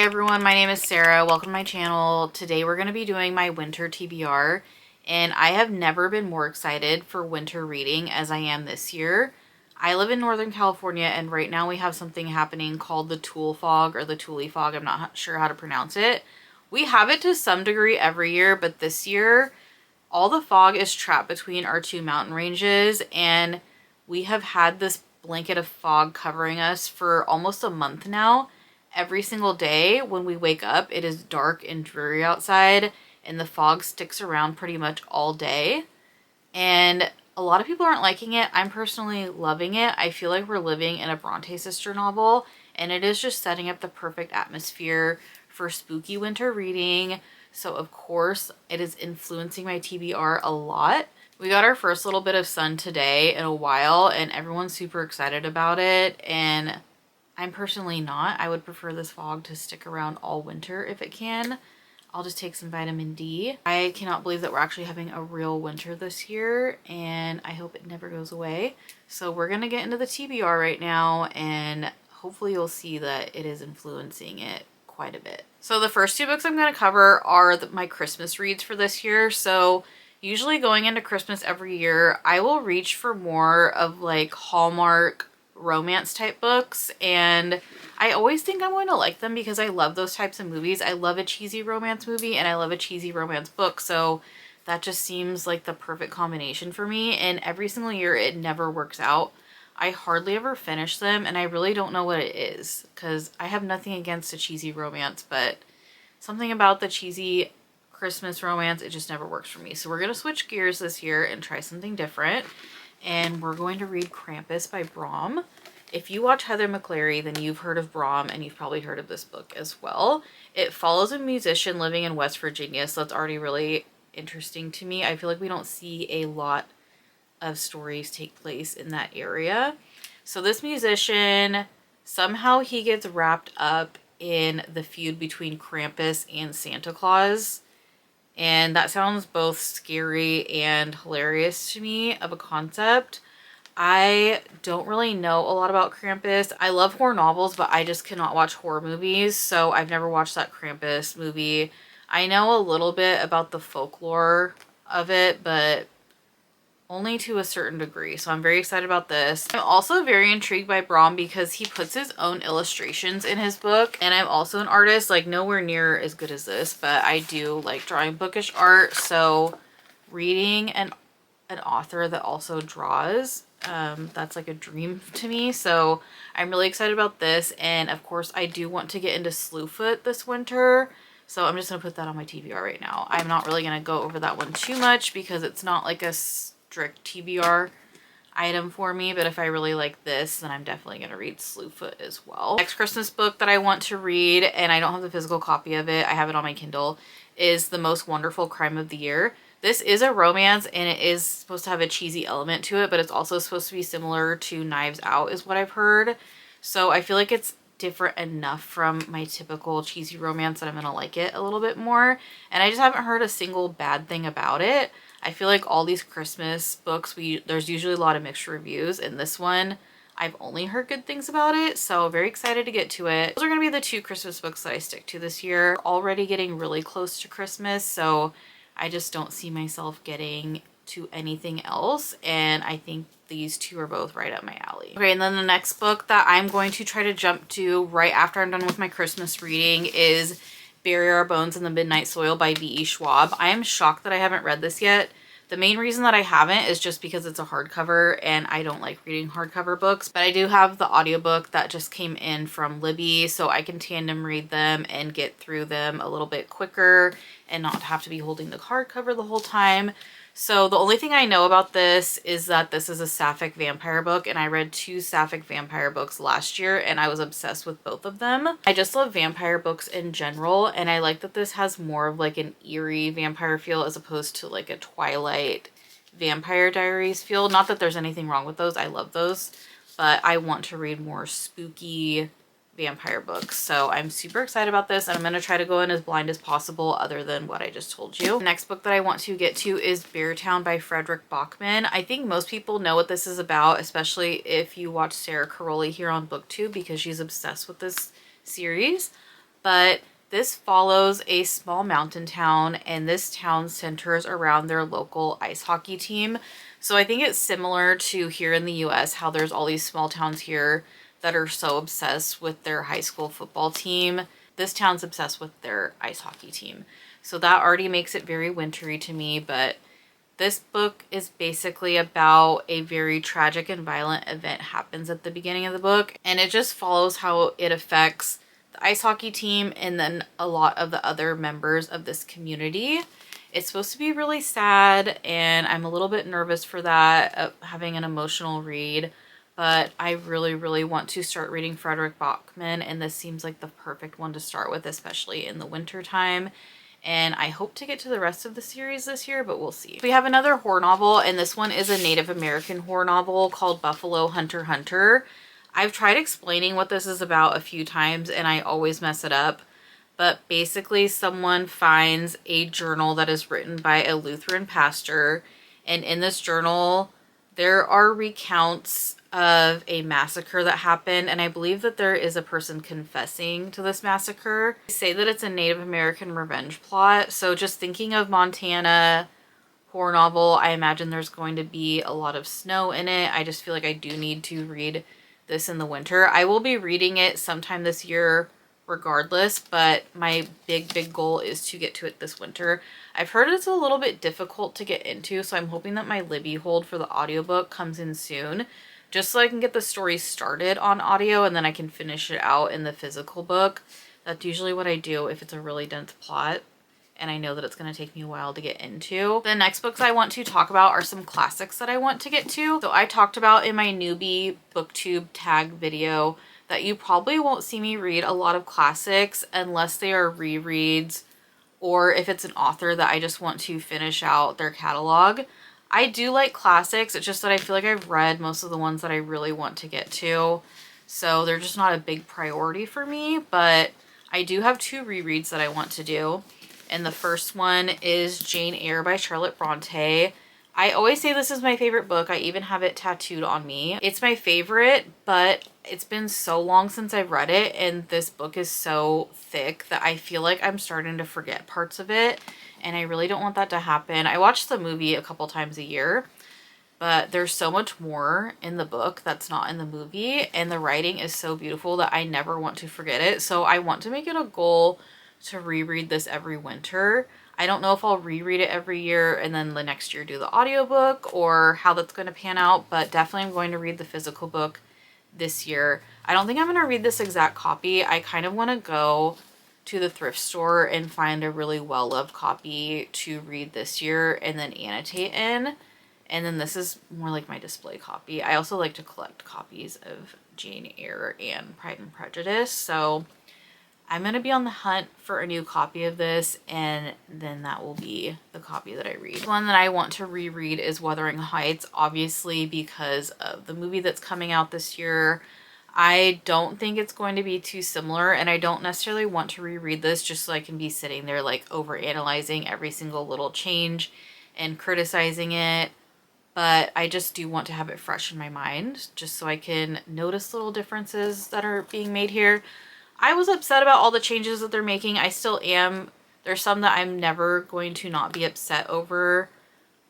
everyone, my name is Sarah. Welcome to my channel. Today we're going to be doing my winter TBR, and I have never been more excited for winter reading as I am this year. I live in Northern California, and right now we have something happening called the Tule Fog or the Thule Fog. I'm not sure how to pronounce it. We have it to some degree every year, but this year all the fog is trapped between our two mountain ranges, and we have had this blanket of fog covering us for almost a month now. Every single day when we wake up, it is dark and dreary outside, and the fog sticks around pretty much all day. And a lot of people aren't liking it. I'm personally loving it. I feel like we're living in a Bronte sister novel, and it is just setting up the perfect atmosphere for spooky winter reading. So of course it is influencing my TBR a lot. We got our first little bit of sun today in a while, and everyone's super excited about it, and I'm personally not. I would prefer this fog to stick around all winter if it can. I'll just take some vitamin D. I cannot believe that we're actually having a real winter this year, and I hope it never goes away. So we're gonna get into the TBR right now, and hopefully you'll see that it is influencing it quite a bit. So the first two books I'm gonna cover are my Christmas reads for this year. So usually going into Christmas every year, I will reach for more of like Hallmark romance type books, and I always think I'm going to like them because I love those types of movies. I love a cheesy romance movie and I love a cheesy romance book, so that just seems like the perfect combination for me, and every single year it never works out. I hardly ever finish them, and I really don't know what it is because I have nothing against a cheesy romance, but something about the cheesy Christmas romance, it just never works for me. So we're going to switch gears this year and try something different. And we're going to read Krampus by Brom. If you watch Heather McClary, then you've heard of Brom, and you've probably heard of this book as well. It follows a musician living in West Virginia, so that's already really interesting to me. I feel like we don't see a lot of stories take place in that area. So this musician, somehow he gets wrapped up in the feud between Krampus and Santa Claus. And that sounds both scary and hilarious to me of a concept. I don't really know a lot about Krampus. I love horror novels, but I just cannot watch horror movies, so I've never watched that Krampus movie. I know a little bit about the folklore of it, but only to a certain degree, so I'm very excited about this. I'm also very intrigued by Brom because he puts his own illustrations in his book, and I'm also an artist, like nowhere near as good as this, but I do like drawing bookish art, so reading an author that also draws, that's like a dream to me, so I'm really excited about this. And of course I do want to get into Slewfoot this winter, so I'm just gonna put that on my TBR right now. I'm not really gonna go over that one too much because it's not like a strict TBR item for me, but if I really like this, then I'm definitely going to read Slewfoot as well. Next Christmas book that I want to read, and I don't have the physical copy of it, I have it on my Kindle, is The Most Wonderful Crime of the Year. This is a romance, and it is supposed to have a cheesy element to it, but it's also supposed to be similar to Knives Out is what I've heard. So I feel like it's different enough from my typical cheesy romance that I'm going to like it a little bit more. And I just haven't heard a single bad thing about it. I feel like all these Christmas books, there's usually a lot of mixed reviews, and this one, I've only heard good things about it, so very excited to get to it. Those are going to be the two Christmas books that I stick to this year. Already getting really close to Christmas, so I just don't see myself getting to anything else, and I think these two are both right up my alley. Okay, and then the next book that I'm going to try to jump to right after I'm done with my Christmas reading is Bury Our Bones in the Midnight Soil by V.E. Schwab. I am shocked that I haven't read this yet. The main reason that I haven't is just because it's a hardcover, and I don't like reading hardcover books, but I do have the audiobook that just came in from Libby, so I can tandem read them and get through them a little bit quicker and not have to be holding the hardcover the whole time. So the only thing I know about this is that this is a sapphic vampire book, and I read two sapphic vampire books last year, and I was obsessed with both of them. I just love vampire books in general, and I like that this has more of like an eerie vampire feel as opposed to like a Twilight Vampire Diaries feel. Not that there's anything wrong with those, I love those, but I want to read more spooky vampire books. So I'm super excited about this, and I'm going to try to go in as blind as possible other than what I just told you. The next book that I want to get to is Beartown by Frederick Bachman. I think most people know what this is about, especially if you watch Sarah Caroli here on BookTube because she's obsessed with this series. but this follows a small mountain town, and this town centers around their local ice hockey team. So I think it's similar to here in the US, how there's all these small towns here that are so obsessed with their high school football team. This town's obsessed with their ice hockey team. So that already makes it very wintry to me, but this book is basically about a very tragic and violent event happens at the beginning of the book, and it just follows how it affects the ice hockey team and then a lot of the other members of this community. It's supposed to be really sad, and I'm a little bit nervous for that, having an emotional read, but I really, really want to start reading Frederick Bachman, and this seems like the perfect one to start with, especially in the winter time. And I hope to get to the rest of the series this year, but we'll see. We have another horror novel, and this one is a Native American horror novel called Buffalo Hunter Hunter. I've tried explaining what this is about a few times, and I always mess it up. But basically, someone finds a journal that is written by a Lutheran pastor, and in this journal, there are recounts of a massacre that happened, and I believe that there is a person confessing to this massacre. They say that it's a Native American revenge plot, so just thinking of Montana horror novel, I imagine there's going to be a lot of snow in it. I just feel like I do need to read this in the winter. I will be reading it sometime this year regardless, but my big goal is to get to it this winter. I've heard it's a little bit difficult to get into, so I'm hoping that my Libby hold for the audiobook comes in soon, just so I can get the story started on audio and then I can finish it out in the physical book. That's usually what I do if it's a really dense plot and I know that it's going to take me a while to get into. The next books I want to talk about are some classics that I want to get to. So I talked about in my newbie booktube tag video that you probably won't see me read a lot of classics unless they are rereads or if it's an author that I just want to finish out their catalog. I do like classics, it's just that I feel like I've read most of the ones that I really want to get to, so they're just not a big priority for me, but I do have 2 rereads that I want to do, and the first one is Jane Eyre by Charlotte Bronte. I always say this is my favorite book. I even have it tattooed on me. It's my favorite, but it's been so long since I've read it, and this book is so thick that I feel like I'm starting to forget parts of it, and I really don't want that to happen. I watch the movie a couple times a year, but there's so much more in the book that's not in the movie, and the writing is so beautiful that I never want to forget it. So I want to make it a goal to reread this every winter. I don't know if I'll reread it every year and then the next year do the audiobook or how that's going to pan out, but definitely I'm going to read the physical book this year. I don't think I'm going to read this exact copy. I kind of want to go to the thrift store and find a really well-loved copy to read this year and then annotate in. And then this is more like my display copy. I also like to collect copies of Jane Eyre and Pride and Prejudice, so I'm going to be on the hunt for a new copy of this, and then that will be the copy that I read. One that I want to reread is Wuthering Heights, obviously because of the movie that's coming out this year. I don't think it's going to be too similar, and I don't necessarily want to reread this just so I can be sitting there like over analyzing every single little change and criticizing it, but I just do want to have it fresh in my mind just so I can notice little differences that are being made here. I was upset about all the changes that they're making. I still am. There's some that I'm never going to not be upset over,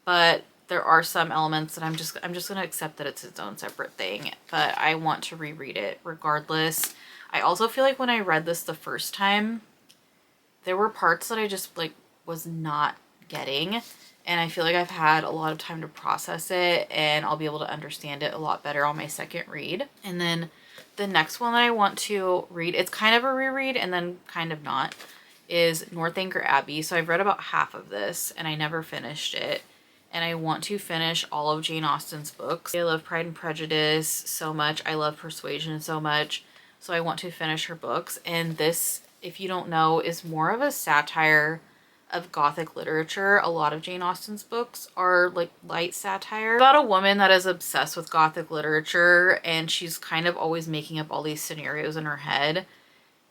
but there are some elements that I'm just going to accept that it's its own separate thing, but I want to reread it regardless. I also feel like when I read this the first time, there were parts that I just like was not getting, and I feel like I've had a lot of time to process it, and I'll be able to understand it a lot better on my second read. And then the next one that I want to read, it's kind of a reread and then kind of not, is Northanger Abbey. So I've read about half of this and I never finished it. And I want to finish all of Jane Austen's books. I love Pride and Prejudice so much. I love Persuasion so much. So I want to finish her books. And this, if you don't know, is more of a satire of Gothic literature. A lot of Jane Austen's books are like light satire about a woman that is obsessed with Gothic literature, and she's kind of always making up all these scenarios in her head.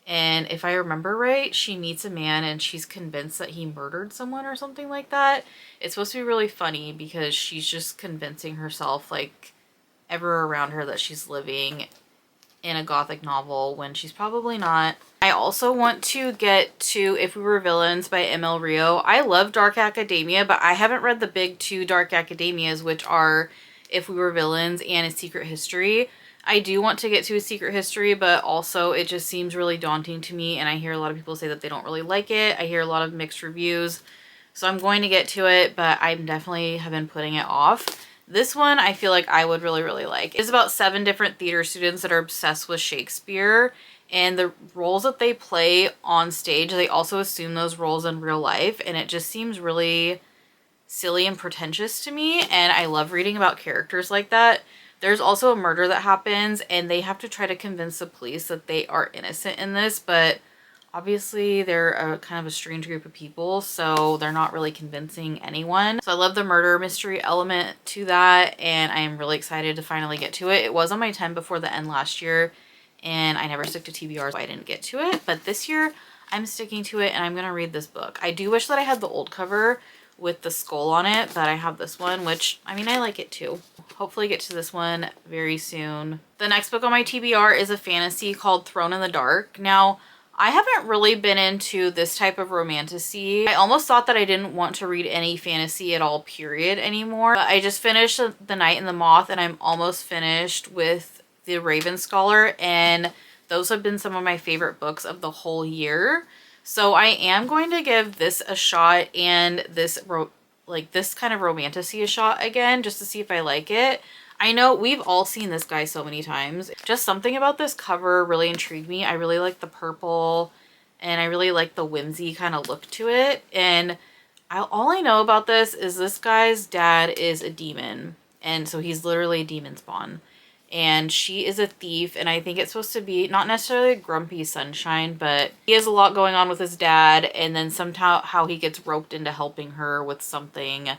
And if I remember right, she meets a man and she's convinced that he murdered someone or something like that. It's supposed to be really funny because she's just convincing herself, like, ever around her that she's living in a gothic novel when she's probably not. I also want to get to If We Were Villains by ML Rio. I love Dark Academia, but I haven't read the big two Dark Academias, which are If We Were Villains and A Secret History. I do want to get to A Secret History, but also it just seems really daunting to me, and I hear a lot of people say that they don't really like it. I hear a lot of mixed reviews, so I'm going to get to it, but I definitely have been putting it off. This one I feel like I would really, really like. It's about 7 different theater students that are obsessed with Shakespeare, and the roles that they play on stage, they also assume those roles in real life, and it just seems really silly and pretentious to me, and I love reading about characters like that. There's also a murder that happens, and they have to try to convince the police that they are innocent in this, but obviously they're a kind of a strange group of people, so they're not really convincing anyone. So I love the murder mystery element to that, and I am really excited to finally get to it. It was on my 10 before the end last year, and I never stuck to TBR, so I didn't get to it. But this year, I'm sticking to it, and I'm going to read this book. I do wish that I had the old cover with the skull on it, but I have this one, which, I mean, I like it too. Hopefully get to this one very soon. The next book on my TBR is a fantasy called Throne in the Dark. Now, I haven't really been into this type of romantasy. I almost thought that I didn't want to read any fantasy at all, period, anymore. But I just finished The Night and the Moth, and I'm almost finished with The Raven Scholar, and those have been some of my favorite books of the whole year. So I am going to give this a shot, and this kind of romantasy a shot again, just to see if I like it. I know we've all seen this guy so many times. Just something about this cover really intrigued me. I really like the purple, and I really like the whimsy kind of look to it. And all I know about this is this guy's dad is a demon, and so he's literally a demon spawn. And she is a thief, and I think it's supposed to be not necessarily a grumpy sunshine, but he has a lot going on with his dad, and then somehow how he gets roped into helping her with something.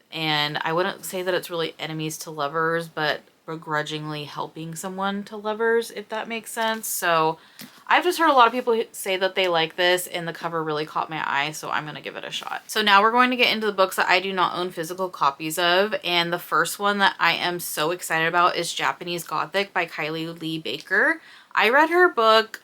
And I wouldn't say that it's really enemies to lovers, but begrudgingly helping someone to lovers, if that makes sense. So I've just heard a lot of people say that they like this, and the cover really caught my eye, so I'm going to give it a shot. So now we're going to get into the books that I do not own physical copies of, and the first one that I am so excited about is Japanese Gothic by Kylie Lee Baker. I read her book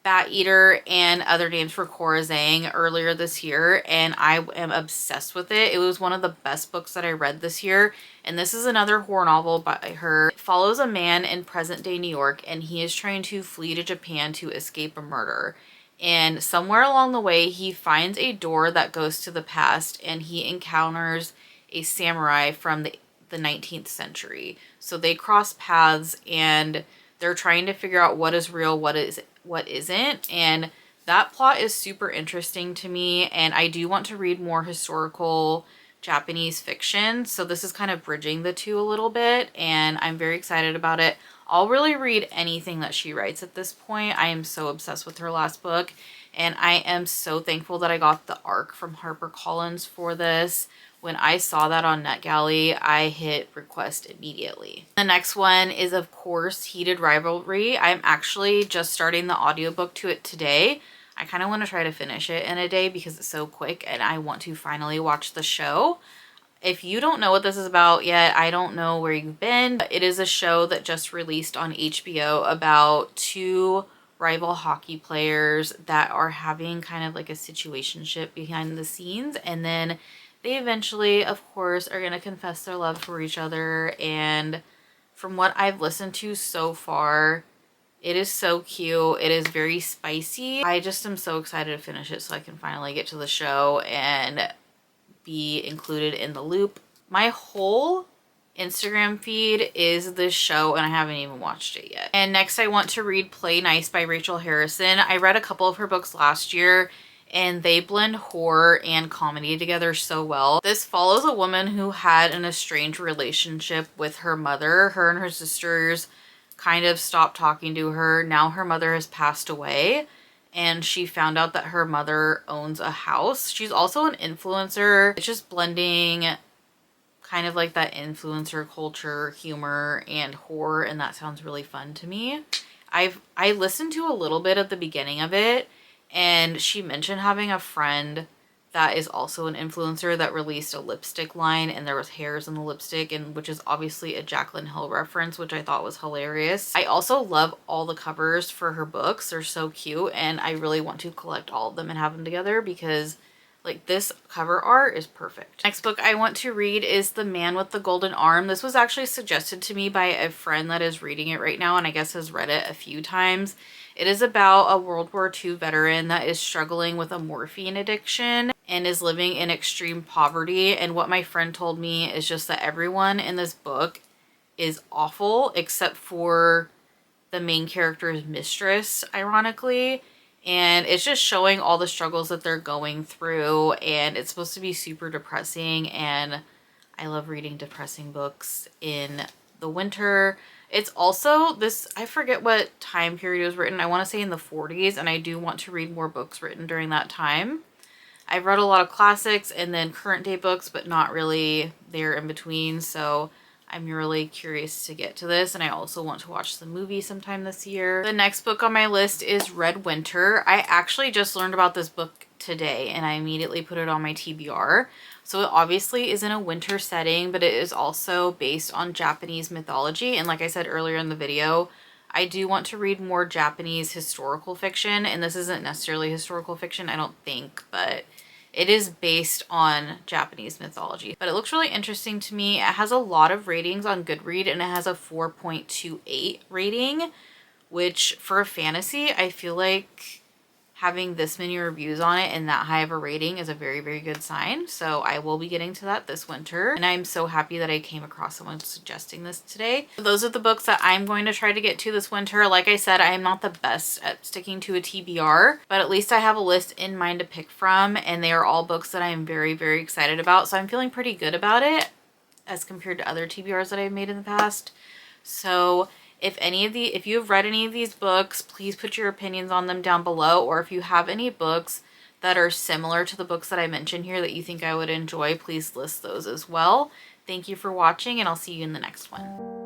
Bat Eater and Other Names for Cora Zhang earlier this year, and I am obsessed with it. It was one of the best books that I read this year, and this is another horror novel by her. It follows a man in present-day New York, and he is trying to flee to Japan to escape a murder. And somewhere along the way, he finds a door that goes to the past, and he encounters a samurai from the 19th century. So they cross paths, and they're trying to figure out what is real, what isn't, and that plot is super interesting to me, and I do want to read more historical Japanese fiction, so this is kind of bridging the two a little bit, and I'm very excited about it. I'll really read anything that she writes at this point. I am so obsessed with her last book, and I am so thankful that I got the ARC from HarperCollins for this. When I saw that on NetGalley, I hit request immediately. The next one is, of course, Heated Rivalry. I'm actually just starting the audiobook to it today. I kind of want to try to finish it in a day because it's so quick, and I want to finally watch the show. If you don't know what this is about yet, I don't know where you've been. It is a show that just released on HBO about 2 rival hockey players that are having kind of like a situationship behind the scenes, and then they eventually, of course, are going to confess their love for each other, and from what I've listened to so far, it is so cute. It is very spicy. I just am so excited to finish it so I can finally get to the show and be included in the loop. My whole Instagram feed is this show, and I haven't even watched it yet. And next I want to read Play Nice by Rachel Harrison. I read a couple of her books last year, and they blend horror and comedy together so well. This follows a woman who had an estranged relationship with her mother. Her and her sisters kind of stopped talking to her. Now her mother has passed away, and she found out that her mother owns a house. She's also an influencer. It's just blending kind of like that influencer culture, humor, and horror, and that sounds really fun to me. I listened to a little bit at the beginning of it, and she mentioned having a friend that is also an influencer that released a lipstick line, and there was hairs in the lipstick, and which is obviously a Jaclyn Hill reference, which I thought was hilarious. I also love all the covers for her books. They're so cute, and I really want to collect all of them and have them together because like this cover art is perfect. Next book I want to read is The Man with the Golden Arm. This was actually suggested to me by a friend that is reading it right now and I guess has read it a few times. It is about a World War II veteran that is struggling with a morphine addiction and is living in extreme poverty. And what my friend told me is just that everyone in this book is awful except for the main character's mistress, ironically. And it's just showing all the struggles that they're going through, and it's supposed to be super depressing, and I love reading depressing books in the winter. It's also this, I forget what time period it was written. I want to say in the 40s, and I do want to read more books written during that time. I've read a lot of classics and then current day books, but not really there in between, so I'm really curious to get to this, and I also want to watch the movie sometime this year. The next book on my list is Red Winter. I actually just learned about this book today, and I immediately put it on my TBR. So it obviously is in a winter setting, but it is also based on Japanese mythology. And like I said earlier in the video, I do want to read more Japanese historical fiction, and this isn't necessarily historical fiction, I don't think, but it is based on Japanese mythology. But it looks really interesting to me. It has a lot of ratings on Goodreads, and it has a 4.28 rating, which for a fantasy, I feel like having this many reviews on it and that high of a rating is a very, very good sign. So I will be getting to that this winter. And I'm so happy that I came across someone suggesting this today. Those are the books that I'm going to try to get to this winter. Like I said, I am not the best at sticking to a TBR, but at least I have a list in mind to pick from. And they are all books that I am very, very excited about. So I'm feeling pretty good about it as compared to other TBRs that I've made in the past. So if you have read any of these books, please put your opinions on them down below. Or if you have any books that are similar to the books that I mentioned here that you think I would enjoy, please list those as well. Thank you for watching, and I'll see you in the next one.